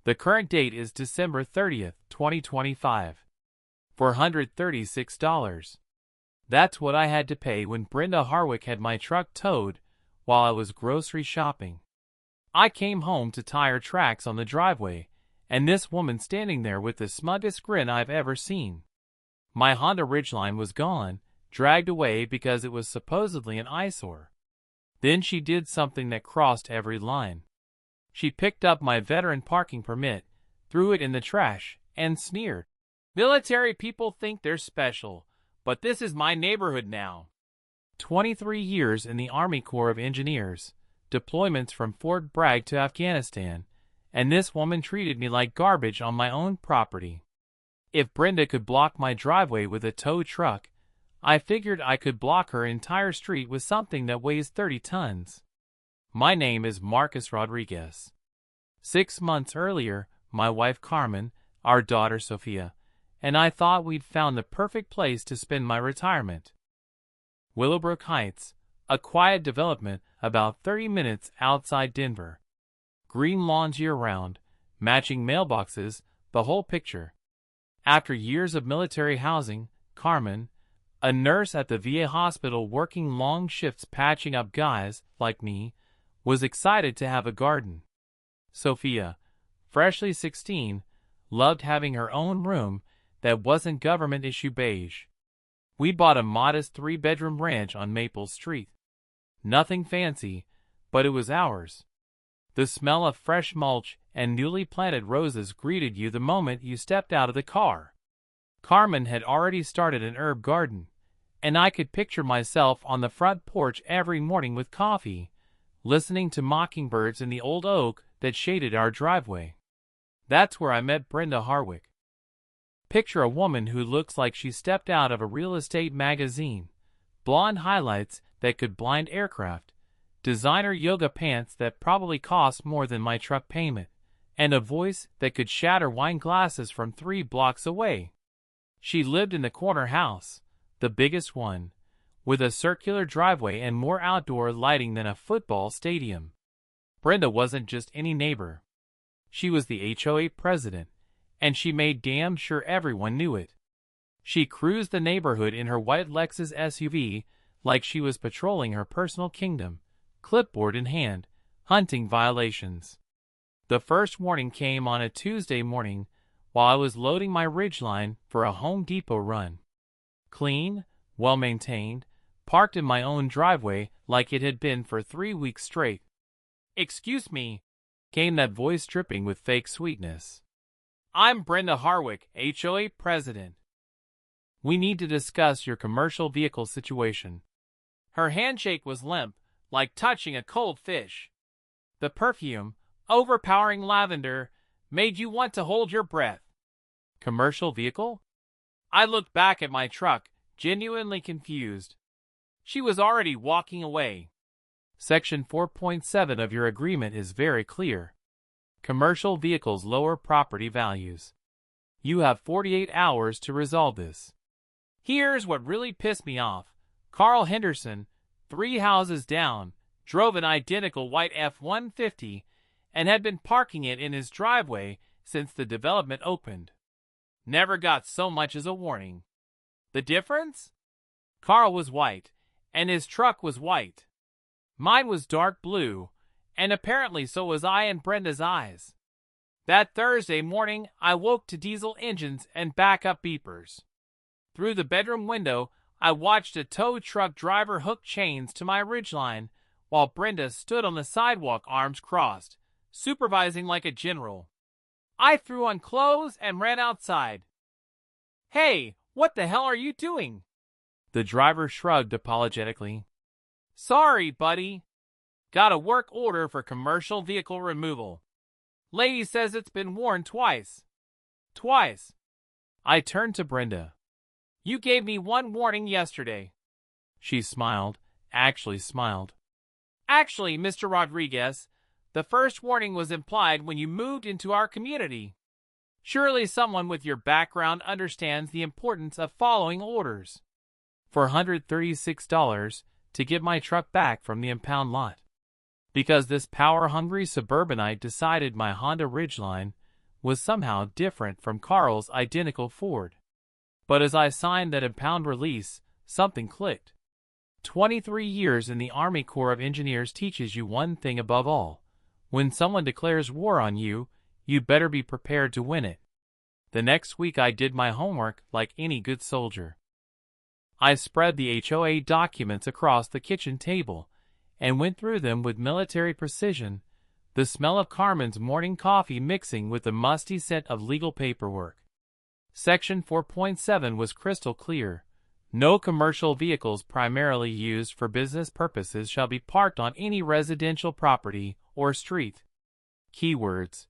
The current date is December 30th, 2025. $436. That's what I had to pay when Brenda Harwick had my truck towed while I was grocery shopping. I came home to tire tracks on the driveway, and this woman standing there with the smuggest grin I've ever seen. My Honda Ridgeline was gone, dragged away because it was supposedly an eyesore. Then she did something that crossed every line. She picked up my veteran parking permit, threw it in the trash, and sneered. "Military people think they're special, but this is my neighborhood now." 23 years in the Army Corps of Engineers, deployments from Fort Bragg to Afghanistan, and this woman treated me like garbage on my own property. If Brenda could block my driveway with a tow truck, I figured I could block her entire street with something that weighs 30 tons. My name is Marcus Rodriguez. 6 months earlier, my wife Carmen, our daughter Sophia, and I thought we'd found the perfect place to spend my retirement. Willowbrook Heights, a quiet development about 30 minutes outside Denver. Green lawns year-round, matching mailboxes, the whole picture. After years of military housing, Carmen, a nurse at the VA hospital working long shifts patching up guys like me, was excited to have a garden. Sophia, freshly 16, loved having her own room that wasn't government-issue beige. We bought a modest 3-bedroom ranch on Maple Street. Nothing fancy, but it was ours. The smell of fresh mulch and newly planted roses greeted you the moment you stepped out of the car. Carmen had already started an herb garden, and I could picture myself on the front porch every morning with coffee, listening to mockingbirds in the old oak that shaded our driveway. That's where I met Brenda Harwick. Picture a woman who looks like she stepped out of a real estate magazine, blonde highlights that could blind aircraft, designer yoga pants that probably cost more than my truck payment, and a voice that could shatter wine glasses from 3 blocks away. She lived in the corner house, the biggest one, with a circular driveway and more outdoor lighting than a football stadium. Brenda wasn't just any neighbor. She was the HOA president, and she made damn sure everyone knew it. She cruised the neighborhood in her white Lexus SUV like she was patrolling her personal kingdom, clipboard in hand, hunting violations. The first warning came on a Tuesday morning while I was loading my Ridgeline for a Home Depot run. Clean, well-maintained, parked in my own driveway like it had been for 3 weeks straight. "Excuse me," came that voice dripping with fake sweetness. "I'm Brenda Harwick, HOA president. We need to discuss your commercial vehicle situation." Her handshake was limp, like touching a cold fish. The perfume, overpowering lavender, made you want to hold your breath. Commercial vehicle? I looked back at my truck, genuinely confused. She was already walking away. Section 4.7 of your agreement is very clear. Commercial vehicles lower property values. You have 48 hours to resolve this. Here's what really pissed me off. Carl Henderson, 3 houses down, drove an identical white F-150 and had been parking it in his driveway since the development opened. Never got so much as a warning. The difference? Carl was white, and his truck was white. Mine was dark blue, and apparently so was I in Brenda's eyes. That Thursday morning, I woke to diesel engines and backup beepers. Through the bedroom window, I watched a tow truck driver hook chains to my Ridgeline, while Brenda stood on the sidewalk arms crossed, supervising like a general. I threw on clothes and ran outside. "Hey, what the hell are you doing?" The driver shrugged apologetically. "Sorry, buddy. Got a work order for commercial vehicle removal. Lady says it's been worn twice." "Twice?" I turned to Brenda. "You gave me 1 warning yesterday." She smiled, actually smiled. "Actually, Mr. Rodriguez, the first warning was implied when you moved into our community. Surely someone with your background understands the importance of following orders." $436 to get my truck back from the impound lot. Because this power-hungry suburbanite decided my Honda Ridgeline, was somehow different from Carl's identical Ford. But as I signed that impound release, something clicked. 23 years in the Army Corps of Engineers teaches you one thing above all. When someone declares war on you, you better be prepared to win it. The next week I did my homework like any good soldier. I spread the HOA documents across the kitchen table and went through them with military precision, the smell of Carmen's morning coffee mixing with the musty scent of legal paperwork. Section 4.7 was crystal clear. No commercial vehicles primarily used for business purposes shall be parked on any residential property or street. Keywords: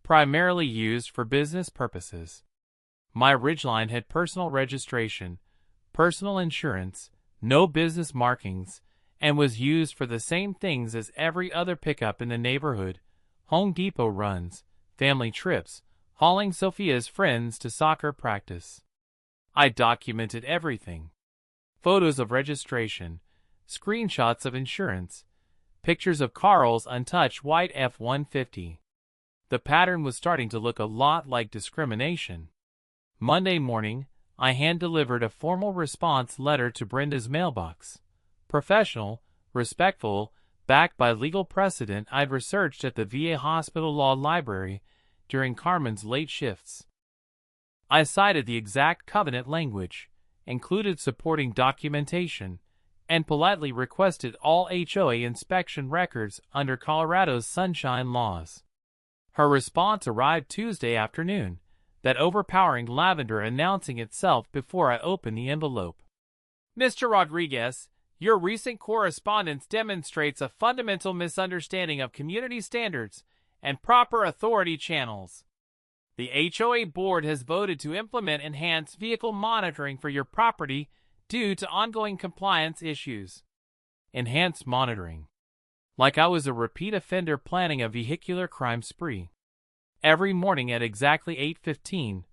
primarily used for business purposes. My Ridgeline had personal registration, personal insurance, no business markings, and was used for the same things as every other pickup in the neighborhood: Home Depot runs, family trips, hauling Sophia's friends to soccer practice. I documented everything. Photos of registration, screenshots of insurance, pictures of Carl's untouched white F-150. The pattern was starting to look a lot like discrimination. Monday morning, I hand-delivered a formal response letter to Brenda's mailbox. Professional, respectful, backed by legal precedent I'd researched at the VA Hospital Law Library during Carmen's late shifts. I cited the exact covenant language, included supporting documentation, and politely requested all HOA inspection records under Colorado's sunshine laws. Her response arrived Tuesday afternoon, that overpowering lavender announcing itself before I opened the envelope. Mr. Rodriguez, your recent correspondence demonstrates a fundamental misunderstanding of community standards and proper authority channels. The HOA board has voted to implement enhanced vehicle monitoring for your property due to ongoing compliance issues. Enhanced monitoring. Like I was a repeat offender planning a vehicular crime spree. Every morning at exactly 8:15,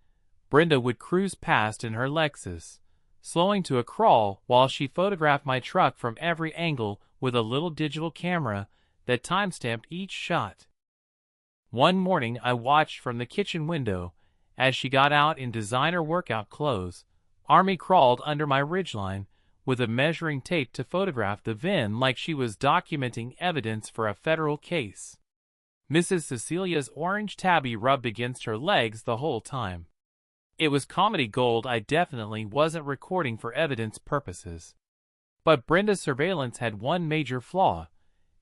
Brenda would cruise past in her Lexus, slowing to a crawl while she photographed my truck from every angle with a little digital camera that timestamped each shot. One morning I watched from the kitchen window as she got out in designer workout clothes, army crawled under my Ridgeline with a measuring tape to photograph the VIN like she was documenting evidence for a federal case. Mrs. Cecilia's orange tabby rubbed against her legs the whole time. It was comedy gold. I definitely wasn't recording for evidence purposes. But Brenda's surveillance had one major flaw.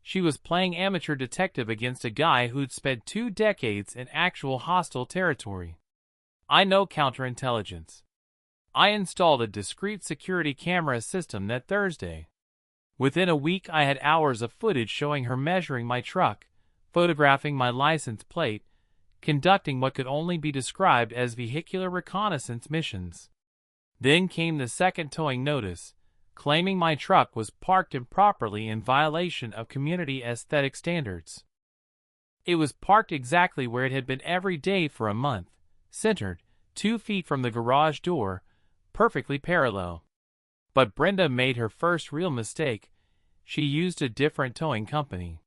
She was playing amateur detective against a guy who'd spent 2 decades in actual hostile territory. I know counterintelligence. I installed a discreet security camera system that Thursday. Within a week I had hours of footage showing her measuring my truck, photographing my license plate, conducting what could only be described as vehicular reconnaissance missions. Then came the second towing notice, claiming my truck was parked improperly in violation of community aesthetic standards. It was parked exactly where it had been every day for a month, centered, 2 feet from the garage door, perfectly parallel. But Brenda made her first real mistake. She used a different towing company.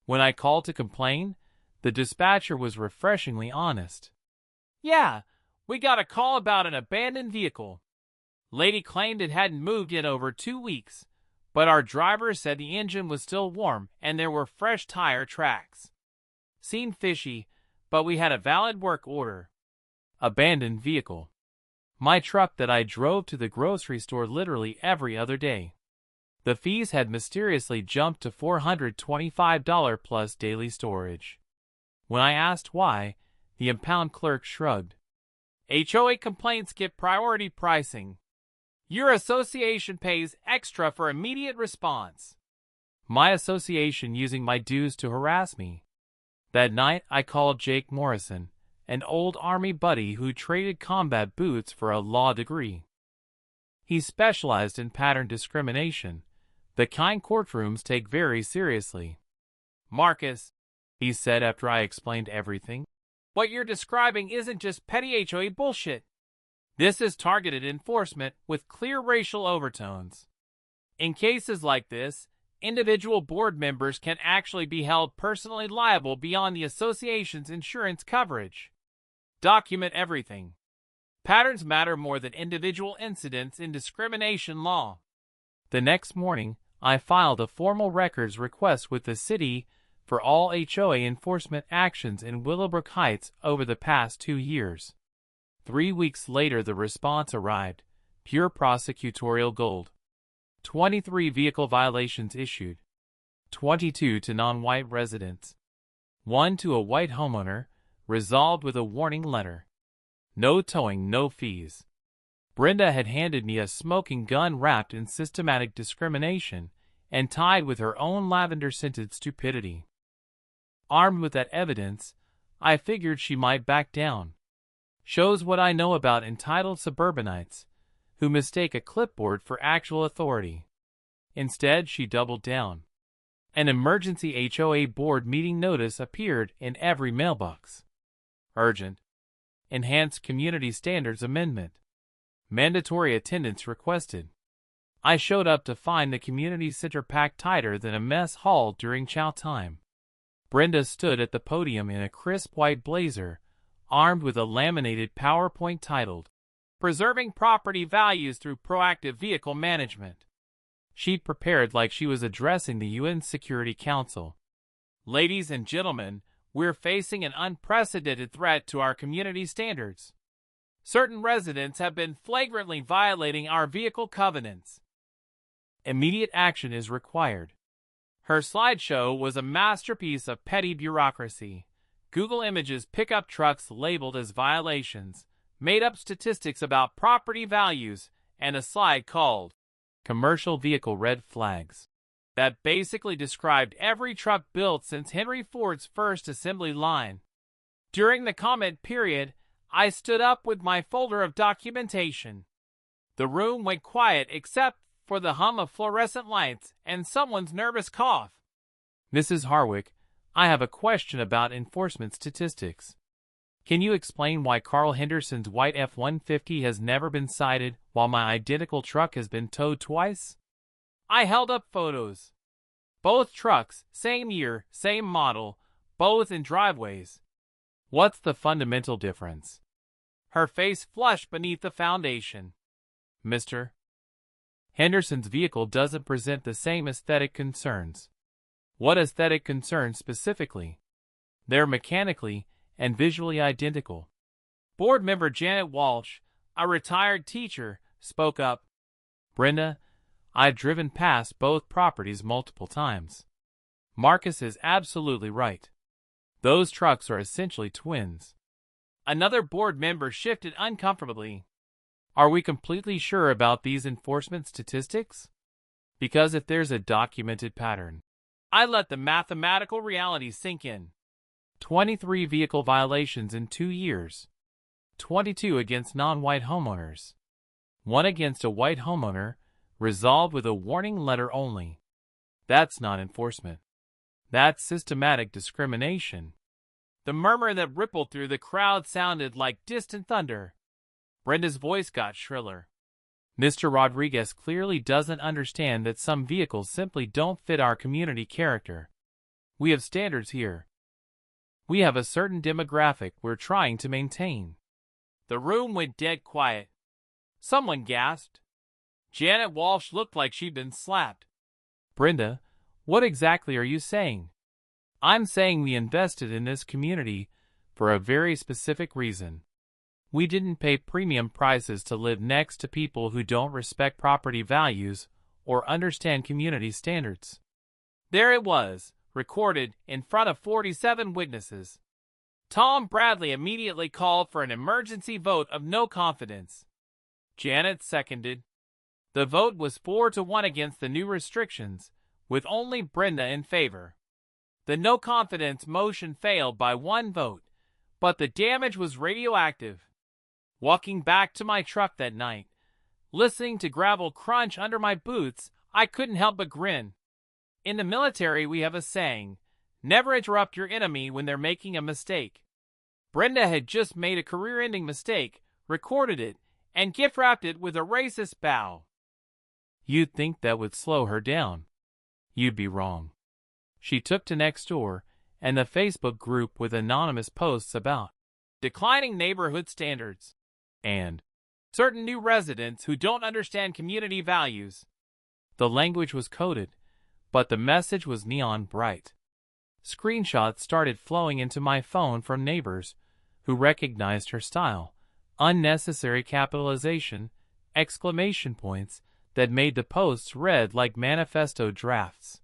When I called to complain, the dispatcher was refreshingly honest. "Yeah, we got a call about an abandoned vehicle. Lady claimed it hadn't moved in over 2 weeks, but our driver said the engine was still warm and there were fresh tire tracks. Seemed fishy, but we had a valid work order." Abandoned vehicle. My truck that I drove to the grocery store literally every other day. The fees had mysteriously jumped to $425 plus daily storage. When I asked why, the impound clerk shrugged. "HOA complaints get priority pricing. Your association pays extra for immediate response." My association using my dues to harass me. That night I called Jake Morrison, an old Army buddy who traded combat boots for a law degree. He specialized in pattern discrimination, the kind courtrooms take very seriously. "Marcus," he said after I explained everything, "what you're describing isn't just petty HOA bullshit. This is targeted enforcement with clear racial overtones. In cases like this, individual board members can actually be held personally liable beyond the association's insurance coverage. Document everything. Patterns matter more than individual incidents in discrimination law. The next morning, I filed a formal records request with the city for all HOA enforcement actions in Willowbrook Heights over the past 2 years. 3 weeks later, the response arrived, pure prosecutorial gold. 23 vehicle violations issued. 22 to non-white residents. 1 to a white homeowner, resolved with a warning letter. No towing, no fees. Brenda had handed me a smoking gun wrapped in systematic discrimination and tied with her own lavender-scented stupidity. Armed with that evidence, I figured she might back down. Shows what I know about entitled suburbanites, who mistake a clipboard for actual authority. Instead, she doubled down. An emergency HOA board meeting notice appeared in every mailbox. Urgent. Enhanced Community Standards Amendment. Mandatory attendance requested. I showed up to find the community center packed tighter than a mess hall during chow time. Brenda stood at the podium in a crisp white blazer, armed with a laminated PowerPoint titled, Preserving Property Values Through Proactive Vehicle Management. She'd prepared like she was addressing the UN Security Council. Ladies and gentlemen, we're facing an unprecedented threat to our community standards. Certain residents have been flagrantly violating our vehicle covenants. Immediate action is required. Her slideshow was a masterpiece of petty bureaucracy. Google Images pickup trucks labeled as violations, made up statistics about property values, and a slide called Commercial Vehicle Red Flags that basically described every truck built since Henry Ford's first assembly line. During the comment period, I stood up with my folder of documentation. The room went quiet except for the hum of fluorescent lights and someone's nervous cough. Mrs. Harwick, I have a question about enforcement statistics. Can you explain why Carl Henderson's white F-150 has never been cited while my identical truck has been towed twice? I held up photos. Both trucks, same year, same model, both in driveways. What's the fundamental difference? Her face flushed beneath the foundation. Mr. Henderson's vehicle doesn't present the same aesthetic concerns. What aesthetic concerns specifically? They're mechanically and visually identical. Board member Janet Walsh, a retired teacher, spoke up. Brenda, I've driven past both properties multiple times. Marcus is absolutely right. Those trucks are essentially twins. Another board member shifted uncomfortably. Are we completely sure about these enforcement statistics? Because if there's a documented pattern, I let the mathematical reality sink in. 23 vehicle violations in 2 years. 22 against non-white homeowners. 1 against a white homeowner, resolved with a warning letter only. That's not enforcement. That's systematic discrimination. The murmur that rippled through the crowd sounded like distant thunder. Brenda's voice got shriller. Mr. Rodriguez clearly doesn't understand that some vehicles simply don't fit our community character. We have standards here. We have a certain demographic we're trying to maintain. The room went dead quiet. Someone gasped. Janet Walsh looked like she'd been slapped. Brenda, what exactly are you saying? I'm saying we invested in this community for a very specific reason. We didn't pay premium prices to live next to people who don't respect property values or understand community standards. There it was, recorded in front of 47 witnesses. Tom Bradley immediately called for an emergency vote of no confidence. Janet seconded. The vote was 4-1 against the new restrictions, with only Brenda in favor. The no confidence motion failed by 1 vote, but the damage was radioactive. Walking back to my truck that night, listening to gravel crunch under my boots, I couldn't help but grin. In the military, we have a saying, never interrupt your enemy when they're making a mistake. Brenda had just made a career-ending mistake, recorded it, and gift-wrapped it with a racist bow. You'd think that would slow her down. You'd be wrong. She took to Nextdoor and the Facebook group with anonymous posts about declining neighborhood standards, and certain new residents who don't understand community values. The language was coded, but the message was neon bright. Screenshots started flowing into my phone from neighbors who recognized her style, unnecessary capitalization, exclamation points that made the posts read like manifesto drafts.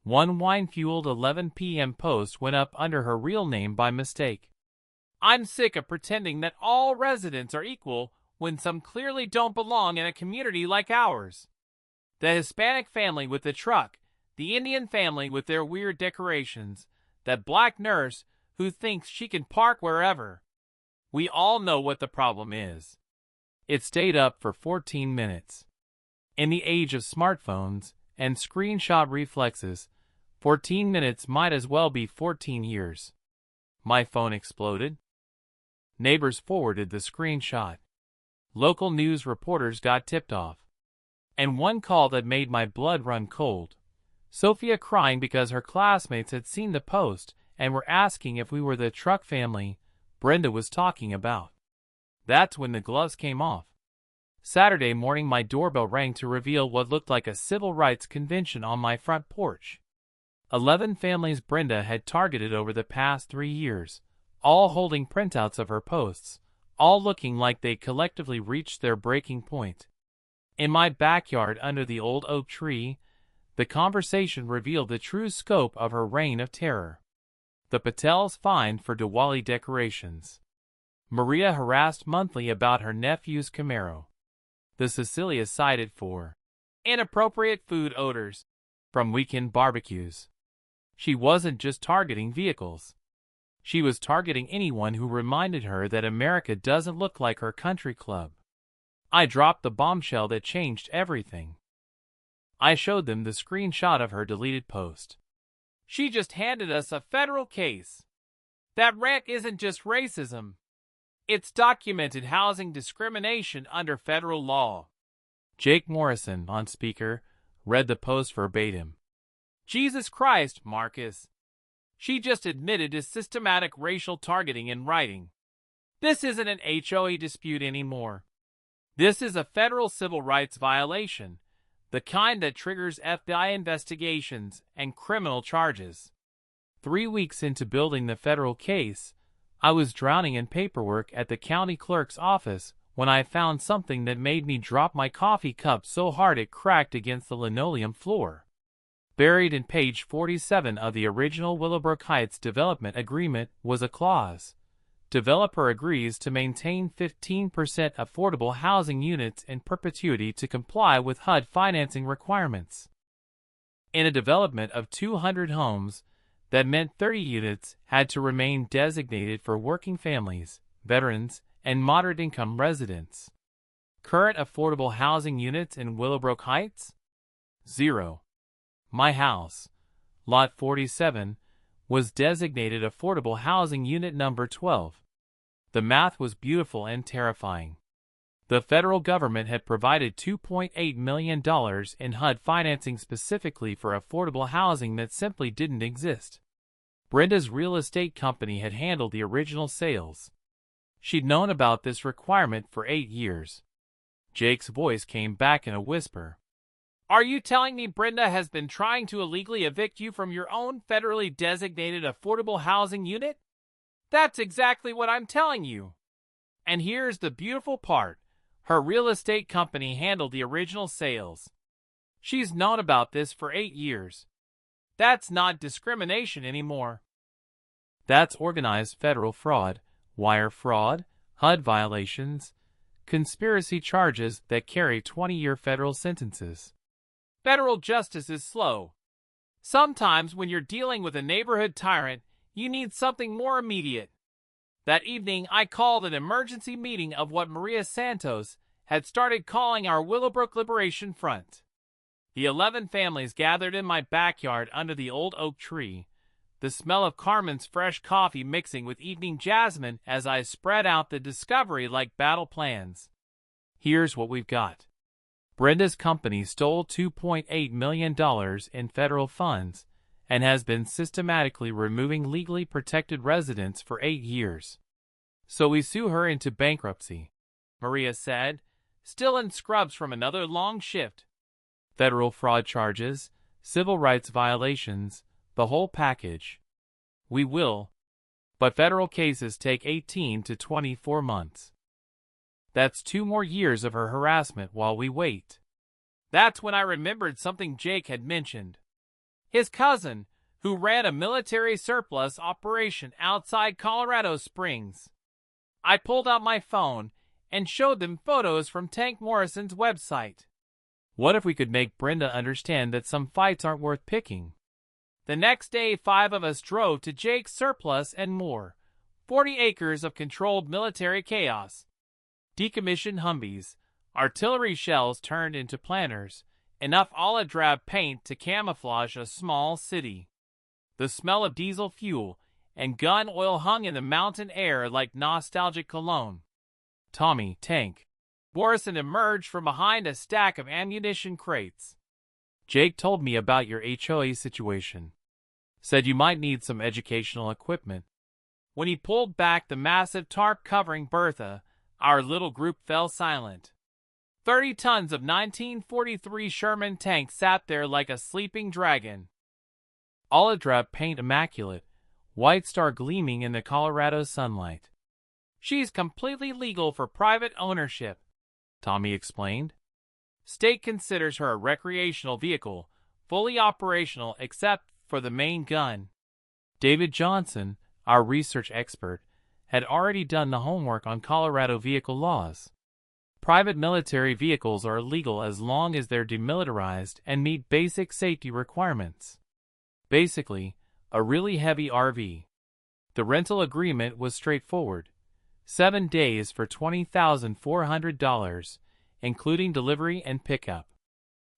One wine-fueled 11 p.m. post went up under her real name by mistake. I'm sick of pretending that all residents are equal when some clearly don't belong in a community like ours. The Hispanic family with the truck, the Indian family with their weird decorations, that black nurse who thinks she can park wherever. We all know what the problem is. It stayed up for 14 minutes. In the age of smartphones and screenshot reflexes, 14 minutes might as well be 14 years. My phone exploded. Neighbors forwarded the screenshot. Local news reporters got tipped off. And one call that made my blood run cold. Sophia crying because her classmates had seen the post and were asking if we were the truck family Brenda was talking about. That's when the gloves came off. Saturday morning my doorbell rang to reveal what looked like a civil rights convention on my front porch. 11 families Brenda had targeted over the past 3 years, all holding printouts of her posts, all looking like they collectively reached their breaking point. In my backyard under the old oak tree, the conversation revealed the true scope of her reign of terror. The Patels fined for Diwali decorations. Maria harassed monthly about her nephew's Camaro. The Cecilia cited for inappropriate food odors from weekend barbecues. She wasn't just targeting vehicles. She was targeting anyone who reminded her that America doesn't look like her country club. I dropped the bombshell that changed everything. I showed them the screenshot of her deleted post. She just handed us a federal case. That wreck isn't just racism. It's documented housing discrimination under federal law. Jake Morrison, on speaker, read the post verbatim. Jesus Christ, Marcus. She just admitted to systematic racial targeting in writing. This isn't an HOA dispute anymore. This is a federal civil rights violation, the kind that triggers FBI investigations and criminal charges. 3 weeks into building the federal case, I was drowning in paperwork at the county clerk's office when I found something that made me drop my coffee cup so hard it cracked against the linoleum floor. Buried in page 47 of the original Willowbrook Heights development agreement was a clause. Developer agrees to maintain 15% affordable housing units in perpetuity to comply with HUD financing requirements. In a development of 200 homes, that meant 30 units had to remain designated for working families, veterans, and moderate-income residents. Current affordable housing units in Willowbrook Heights? 0. My house, Lot 47, was designated affordable housing unit number 12. The math was beautiful and terrifying. The federal government had provided $2.8 million in HUD financing specifically for affordable housing that simply didn't exist. Brenda's real estate company had handled the original sales. She'd known about this requirement for 8 years. Jake's voice came back in a whisper. Are you telling me Brenda has been trying to illegally evict you from your own federally designated affordable housing unit? That's exactly what I'm telling you. And here's the beautiful part. Her real estate company handled the original sales. She's known about this for 8 years. That's not discrimination anymore. That's organized federal fraud, wire fraud, HUD violations, conspiracy charges that carry 20-year federal sentences. Federal justice is slow. Sometimes when you're dealing with a neighborhood tyrant, you need something more immediate. That evening, I called an emergency meeting of what Maria Santos had started calling our Willowbrook Liberation Front. The 11 families gathered in my backyard under the old oak tree, the smell of Carmen's fresh coffee mixing with evening jasmine as I spread out the discovery like battle plans. Here's what we've got. Brenda's company stole $2.8 million in federal funds and has been systematically removing legally protected residents for 8 years. So we sue her into bankruptcy, Maria said, still in scrubs from another long shift. Federal fraud charges, civil rights violations, the whole package. We will. But federal cases take 18 to 24 months. That's 2 more years of her harassment while we wait. That's when I remembered something Jake had mentioned. His cousin, who ran a military surplus operation outside Colorado Springs. I pulled out my phone and showed them photos from Tank Morrison's website. What if we could make Brenda understand that some fights aren't worth picking? The next day, 5 of us drove to Jake's surplus and more. 40 acres of controlled military chaos. Decommissioned Humvees, artillery shells turned into planters, enough olive drab paint to camouflage a small city. The smell of diesel fuel and gun oil hung in the mountain air like nostalgic cologne. Tommy, Tank Morrison emerged from behind a stack of ammunition crates. Jake told me about your HOA situation. Said you might need some educational equipment. When he pulled back the massive tarp covering Bertha, our little group fell silent. 30 tons of 1943 Sherman tank sat there like a sleeping dragon. Olive drab paint immaculate, white star gleaming in the Colorado sunlight. She's completely legal for private ownership, Tommy explained. State considers her a recreational vehicle, fully operational except for the main gun. David Johnson, our research expert, had already done the homework on Colorado vehicle laws. Private military vehicles are illegal as long as they're demilitarized and meet basic safety requirements. Basically, a really heavy RV. The rental agreement was straightforward. 7 days for $20,400, including delivery and pickup.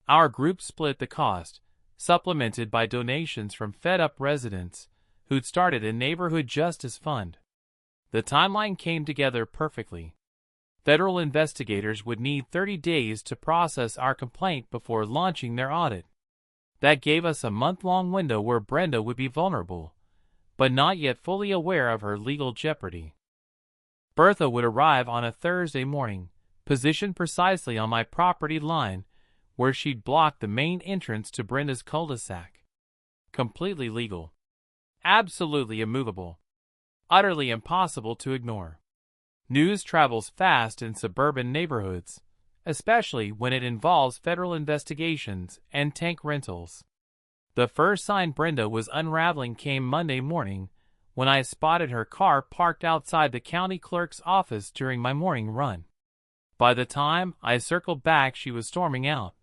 Our group split the cost, supplemented by donations from fed-up residents who'd started a neighborhood justice fund. The timeline came together perfectly. Federal investigators would need 30 days to process our complaint before launching their audit. That gave us a month-long window where Brenda would be vulnerable, but not yet fully aware of her legal jeopardy. Bertha would arrive on a Thursday morning, positioned precisely on my property line, where she'd block the main entrance to Brenda's cul-de-sac. Completely legal. Absolutely immovable. Utterly impossible to ignore. News travels fast in suburban neighborhoods, especially when it involves federal investigations and tank rentals. The first sign Brenda was unraveling came Monday morning when I spotted her car parked outside the county clerk's office during my morning run. By the time I circled back, she was storming out,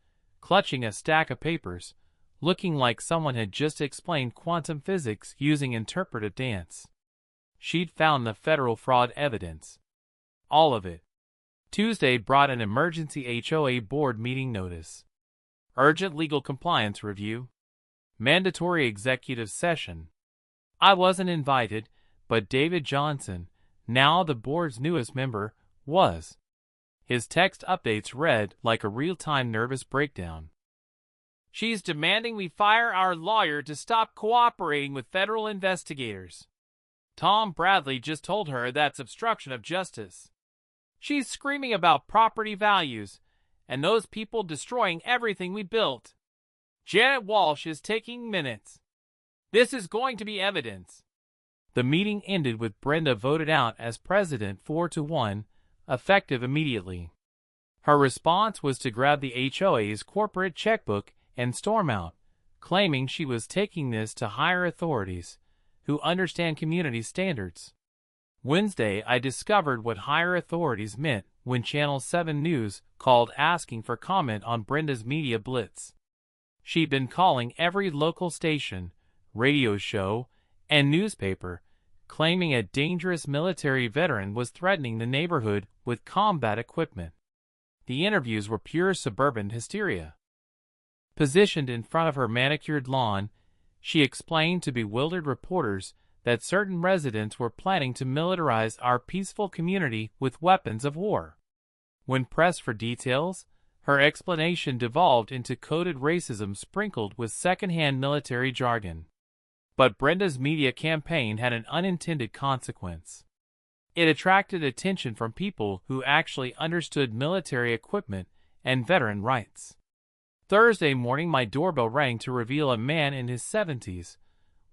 clutching a stack of papers, looking like someone had just explained quantum physics using interpretive dance. She'd found the federal fraud evidence. All of it. Tuesday brought an emergency HOA board meeting notice. Urgent legal compliance review. Mandatory executive session. I wasn't invited, but David Johnson, now the board's newest member, was. His text updates read like a real-time nervous breakdown. She's demanding we fire our lawyer to stop cooperating with federal investigators. Tom Bradley just told her that's obstruction of justice. She's screaming about property values and those people destroying everything we built. Janet Walsh is taking minutes. This is going to be evidence. The meeting ended with Brenda voted out as president 4-1, effective immediately. Her response was to grab the HOA's corporate checkbook and storm out, claiming she was taking this to higher authorities who understand community standards. Wednesday, I discovered what higher authorities meant when Channel 7 News called asking for comment on Brenda's media blitz. She'd been calling every local station, radio show, and newspaper, claiming a dangerous military veteran was threatening the neighborhood with combat equipment. The interviews were pure suburban hysteria. Positioned in front of her manicured lawn, she explained to bewildered reporters that certain residents were planning to militarize our peaceful community with weapons of war. When pressed for details, her explanation devolved into coded racism sprinkled with second-hand military jargon. But Brenda's media campaign had an unintended consequence. It attracted attention from people who actually understood military equipment and veteran rights. Thursday morning, my doorbell rang to reveal a man in his 70s,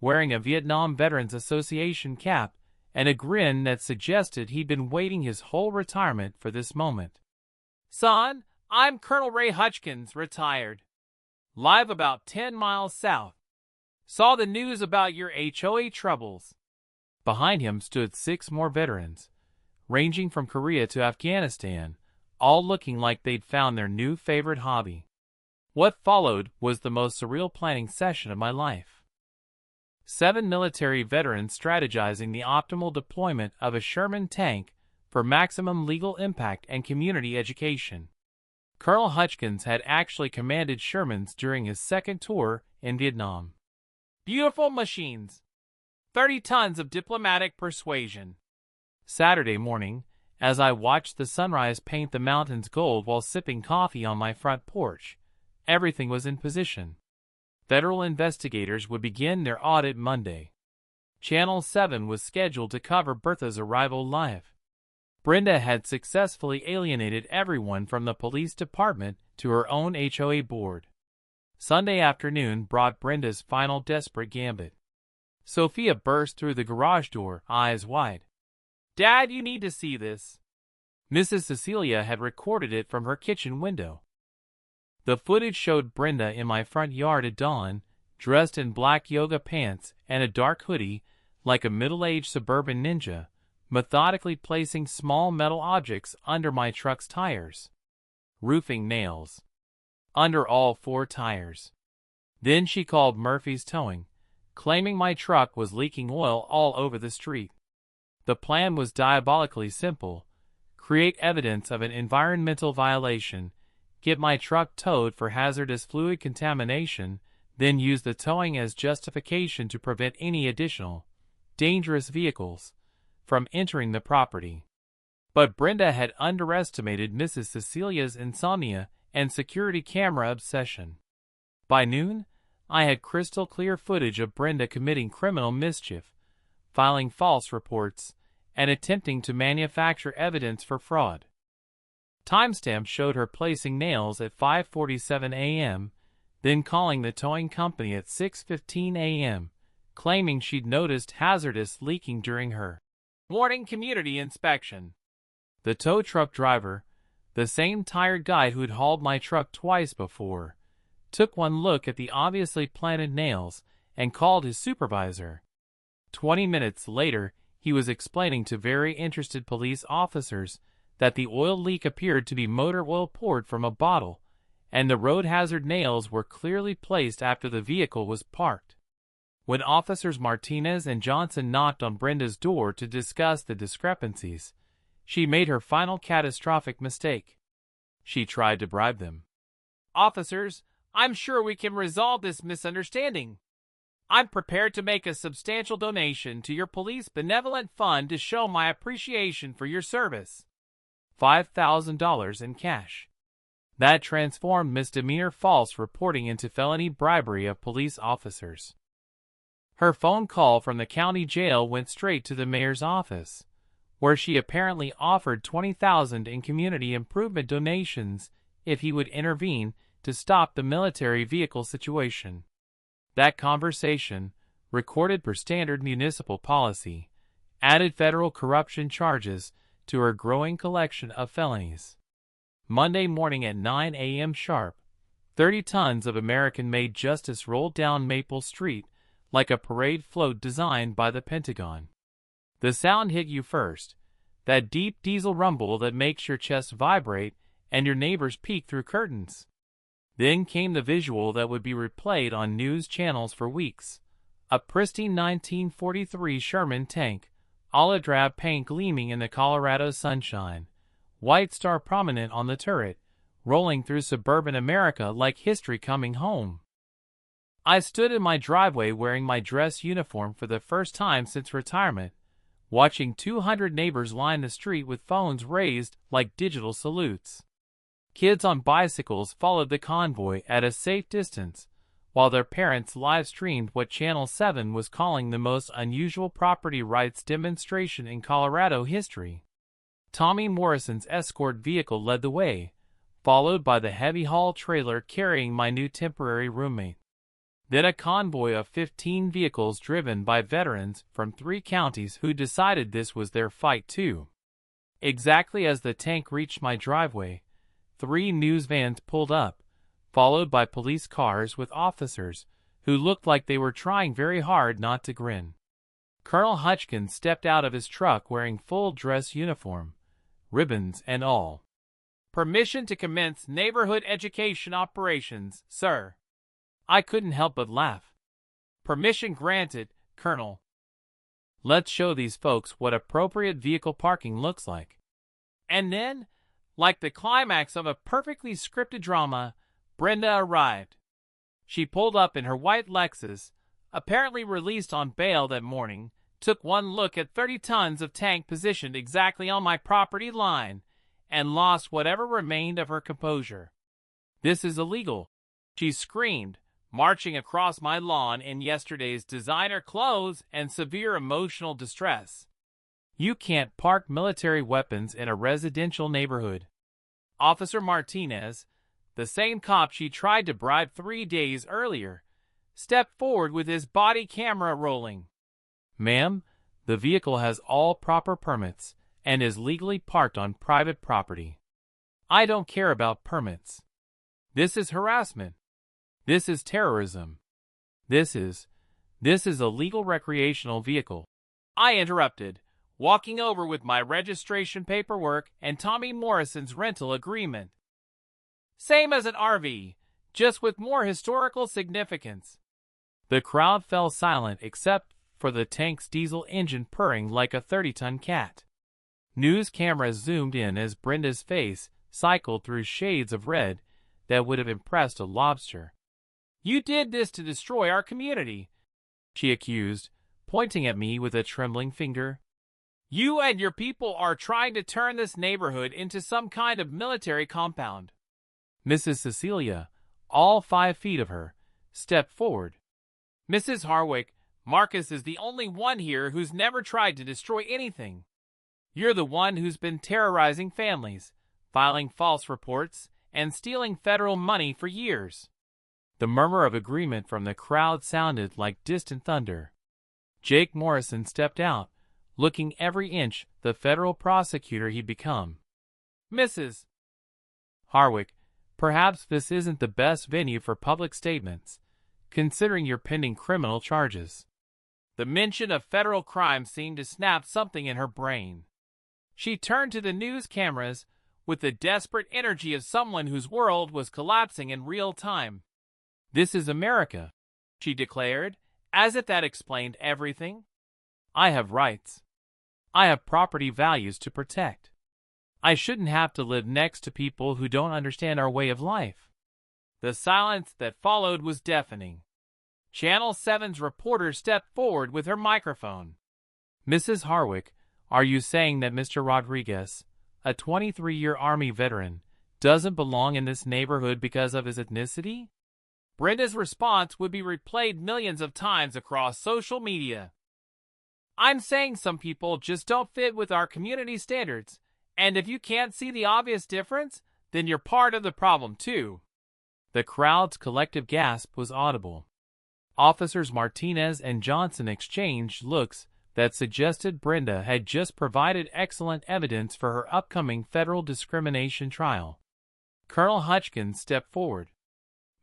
wearing a Vietnam Veterans Association cap and a grin that suggested he'd been waiting his whole retirement for this moment. "Son, I'm Colonel Ray Hutchins, retired. Live about 10 miles south. Saw the news about your HOA troubles." Behind him stood 6 more veterans, ranging from Korea to Afghanistan, all looking like they'd found their new favorite hobby. What followed was the most surreal planning session of my life. 7 military veterans strategizing the optimal deployment of a Sherman tank for maximum legal impact and community education. Colonel Hutchins had actually commanded Shermans during his second tour in Vietnam. Beautiful machines. 30 tons of diplomatic persuasion. Saturday morning, as I watched the sunrise paint the mountains gold while sipping coffee on my front porch, everything was in position. Federal investigators would begin their audit Monday. Channel 7 was scheduled to cover Bertha's arrival live. Brenda had successfully alienated everyone from the police department to her own HOA board. Sunday afternoon brought Brenda's final desperate gambit. Sophia burst through the garage door, eyes wide. "Dad, you need to see this." Mrs. Cecilia had recorded it from her kitchen window. The footage showed Brenda in my front yard at dawn, dressed in black yoga pants and a dark hoodie, like a middle-aged suburban ninja, methodically placing small metal objects under my truck's tires. Roofing nails. Under all 4 tires. Then she called Murphy's Towing, claiming my truck was leaking oil all over the street. The plan was diabolically simple: create evidence of an environmental violation, get my truck towed for hazardous fluid contamination, then use the towing as justification to prevent any additional, dangerous vehicles from entering the property. But Brenda had underestimated Mrs. Cecilia's insomnia and security camera obsession. By noon, I had crystal clear footage of Brenda committing criminal mischief, filing false reports, and attempting to manufacture evidence for fraud. Timestamps showed her placing nails at 5:47 a.m., then calling the towing company at 6:15 a.m., claiming she'd noticed hazardous leaking during her morning community inspection. The tow truck driver, the same tired guy who'd hauled my truck twice before, took one look at the obviously planted nails and called his supervisor. 20 minutes later, he was explaining to very interested police officers that the oil leak appeared to be motor oil poured from a bottle, and the road hazard nails were clearly placed after the vehicle was parked. When Officers Martinez and Johnson knocked on Brenda's door to discuss the discrepancies, she made her final catastrophic mistake. She tried to bribe them. "Officers, I'm sure we can resolve this misunderstanding. I'm prepared to make a substantial donation to your police benevolent fund to show my appreciation for your service." $5,000 in cash. That transformed misdemeanor false reporting into felony bribery of police officers. Her phone call from the county jail went straight to the mayor's office, where she apparently offered $20,000 in community improvement donations if he would intervene to stop the military vehicle situation. That conversation, recorded per standard municipal policy, added federal corruption charges to her growing collection of felonies. Monday morning at 9 a.m. sharp, 30 tons of American-made justice rolled down Maple Street like a parade float designed by the Pentagon. The sound hit you first, that deep diesel rumble that makes your chest vibrate and your neighbors peek through curtains. Then came the visual that would be replayed on news channels for weeks: a pristine 1943 Sherman tank, olive drab paint gleaming in the Colorado sunshine, white star prominent on the turret, rolling through suburban America like history coming home. I stood in my driveway wearing my dress uniform for the first time since retirement, watching 200 neighbors line the street with phones raised like digital salutes. Kids on bicycles followed the convoy at a safe distance, while their parents live-streamed what Channel 7 was calling the most unusual property rights demonstration in Colorado history. Tommy Morrison's escort vehicle led the way, followed by the heavy haul trailer carrying my new temporary roommate. Then a convoy of 15 vehicles driven by veterans from 3 counties who decided this was their fight too. Exactly as the tank reached my driveway, 3 news vans pulled up, followed by police cars with officers who looked like they were trying very hard not to grin. Colonel Hutchins stepped out of his truck wearing full dress uniform, ribbons and all. "Permission to commence neighborhood education operations, sir." I couldn't help but laugh. "Permission granted, Colonel." Let's show these folks what appropriate vehicle parking looks like. And then, like the climax of a perfectly scripted drama, Brenda arrived. She pulled up in her white Lexus, apparently released on bail that morning, took one look at 30 tons of tank positioned exactly on my property line, and lost whatever remained of her composure. "This is illegal," she screamed, marching across my lawn in yesterday's designer clothes and severe emotional distress. "You can't park military weapons in a residential neighborhood." Officer Martinez, the same cop she tried to bribe 3 days earlier, stepped forward with his body camera rolling. "Ma'am, the vehicle has all proper permits and is legally parked on private property." "I don't care about permits. This is harassment. This is terrorism. This is a legal recreational vehicle," I interrupted, walking over with my registration paperwork and Tommy Morrison's rental agreement. "Same as an RV, just with more historical significance." The crowd fell silent except for the tank's diesel engine purring like a 30-ton cat. News cameras zoomed in as Brenda's face cycled through shades of red that would have impressed a lobster. "You did this to destroy our community," she accused, pointing at me with a trembling finger. "You and your people are trying to turn this neighborhood into some kind of military compound." Mrs. Cecilia, all 5 feet of her, stepped forward. "Mrs. Harwick, Marcus is the only one here who's never tried to destroy anything. You're the one who's been terrorizing families, filing false reports, and stealing federal money for years." The murmur of agreement from the crowd sounded like distant thunder. Jake Morrison stepped out, looking every inch the federal prosecutor he'd become. "Mrs. Harwick, perhaps this isn't the best venue for public statements, considering your pending criminal charges." The mention of federal crime seemed to snap something in her brain. She turned to the news cameras with the desperate energy of someone whose world was collapsing in real time. "This is America," she declared, as if that explained everything. "I have rights. I have property values to protect. I shouldn't have to live next to people who don't understand our way of life." The silence that followed was deafening. Channel 7's reporter stepped forward with her microphone. "Mrs. Harwick, are you saying that Mr. Rodriguez, a 23-year Army veteran, doesn't belong in this neighborhood because of his ethnicity?" Brenda's response would be replayed millions of times across social media. "I'm saying some people just don't fit with our community standards, and if you can't see the obvious difference, then you're part of the problem too." The crowd's collective gasp was audible. Officers Martinez and Johnson exchanged looks that suggested Brenda had just provided excellent evidence for her upcoming federal discrimination trial. Colonel Hutchins stepped forward.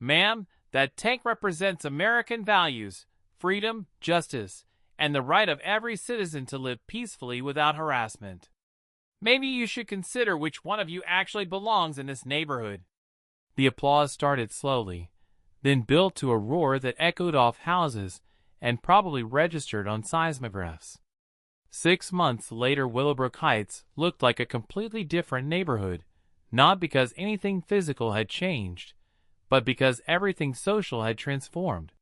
"Ma'am, that tank represents American values, freedom, justice, and the right of every citizen to live peacefully without harassment. Maybe you should consider which one of you actually belongs in this neighborhood." The applause started slowly, then built to a roar that echoed off houses and probably registered on seismographs. 6 months later, Willowbrook Heights looked like a completely different neighborhood, not because anything physical had changed, but because everything social had transformed.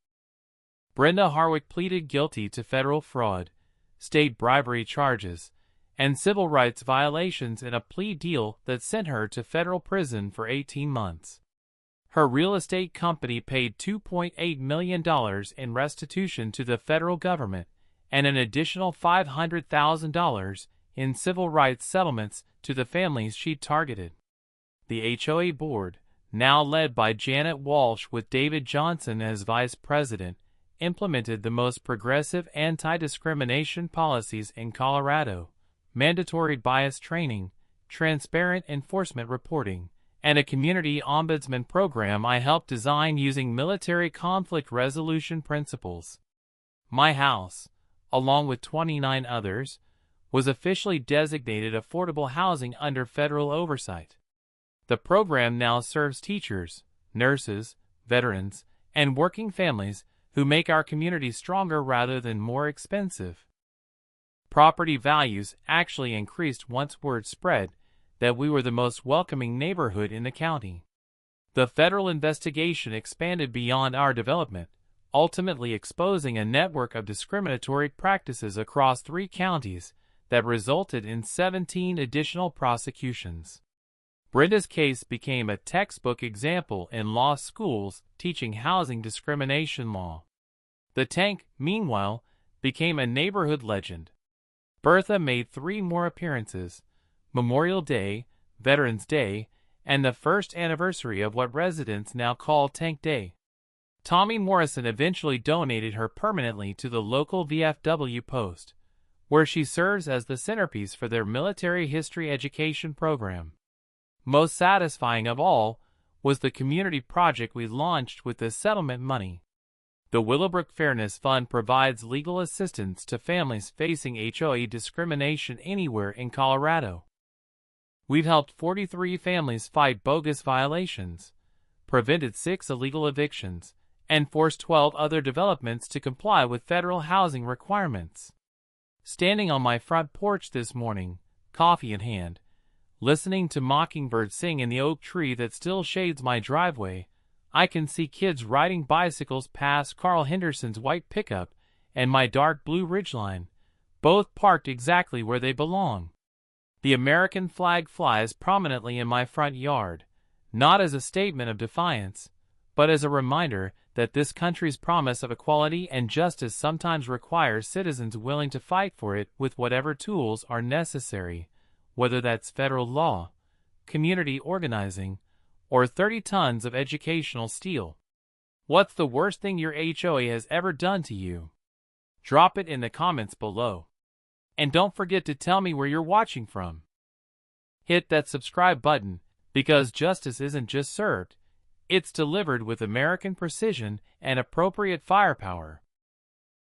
Brenda Harwick pleaded guilty to federal fraud, state bribery charges, and civil rights violations in a plea deal that sent her to federal prison for 18 months. Her real estate company paid $2.8 million in restitution to the federal government and an additional $500,000 in civil rights settlements to the families she targeted. The HOA board, now led by Janet Walsh with David Johnson as vice president, implemented the most progressive anti-discrimination policies in Colorado: mandatory bias training, transparent enforcement reporting, and a community ombudsman program I helped design using military conflict resolution principles. My house, along with 29 others, was officially designated affordable housing under federal oversight. The program now serves teachers, nurses, veterans, and working families who make our community stronger rather than more expensive. Property values actually increased once word spread that we were the most welcoming neighborhood in the county. The federal investigation expanded beyond our development, ultimately exposing a network of discriminatory practices across 3 counties that resulted in 17 additional prosecutions. Brenda's case became a textbook example in law schools teaching housing discrimination law. The tank, meanwhile, became a neighborhood legend. Bertha made 3 more appearances: Memorial Day, Veterans Day, and the first anniversary of what residents now call Tank Day. Tommy Morrison eventually donated her permanently to the local VFW post, where she serves as the centerpiece for their military history education program. Most satisfying of all was the community project we launched with the settlement money. The Willowbrook Fairness Fund provides legal assistance to families facing HOA discrimination anywhere in Colorado. We've helped 43 families fight bogus violations, prevented 6 illegal evictions, and forced 12 other developments to comply with federal housing requirements. Standing on my front porch this morning, coffee in hand, listening to mockingbirds sing in the oak tree that still shades my driveway, I can see kids riding bicycles past Carl Henderson's white pickup and my dark blue Ridgeline, both parked exactly where they belong. The American flag flies prominently in my front yard, not as a statement of defiance, but as a reminder that this country's promise of equality and justice sometimes requires citizens willing to fight for it with whatever tools are necessary, whether that's federal law, community organizing, or 30 tons of educational steel. What's the worst thing your HOA has ever done to you? Drop it in the comments below. And don't forget to tell me where you're watching from. Hit that subscribe button, because justice isn't just served, it's delivered with American precision and appropriate firepower.